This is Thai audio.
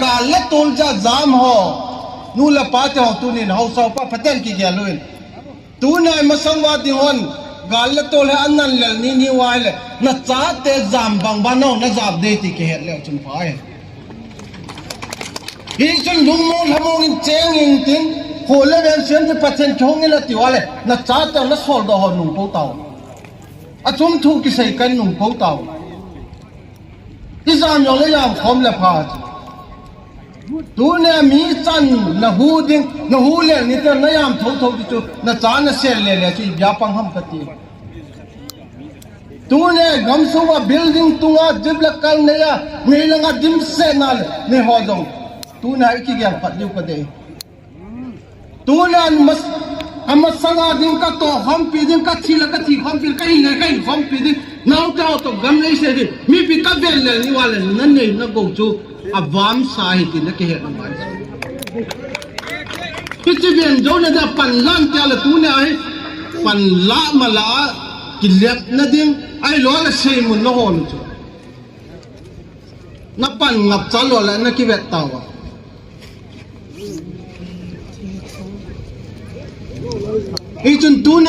การเล็กตูนจะจามหอนู่นละป้าจะของตูนี่เขาสอบป้าพัฒน์กี่แก่เลยตูนายมาสังวาดิฮอนการเล็กตูเลยอันนั้นเลยนี่วายเลยน่าจ้าเตจามบางบ้านน้องน่าจับเดติเกเหแล้วจนฟ้าฮีจนลุงมูทำมงเจงอิงติงโหเลเวนเซียนที่พัฒน์ชงนี่ละติวอะไรน่าจ้าเตละสอลดอหนุ่มปูเต่าอาจุมทุกิใส่กันหนุ่มปูเต่าที่สามยองเลยยังคอมเลพาดตัวเนี่ยมีจันนะฮูดิ้งนะฮูเล่นี่แต่นายามทงที่จุนะจานเซลเล่ที่ยาปังหัมกติตัวเนี่ยกำสุวาบิลดิ้งตัวจิบลักกันเนี่ยมีเรื่องดิมเซนัลเนี่ยหัวจงตัวเนี่ยอีกอย่างปัดอยู่ก็ได้ตัวเนี่ยมัสสังอาดิ้งก็ตัวหัมปีดิ้งก็ทีละก็ทีหัมปีก็ยังไงหัมปีดิ้งน้าวเจ้าตัวกำเลยเสียดิมีปีก็เวลเลยนี่ว่าเลยนั่นเนี่ยนักกูจูअवाम साहित्य न कहे नमाज किसी भी अंजोने दा पन्लान त्याल तूने आए पन्ला मला किल्ल्यात न दिन आई लोल शेमुन न होन जो न पन ngap चालो ला न की वेतावा इचुन तूने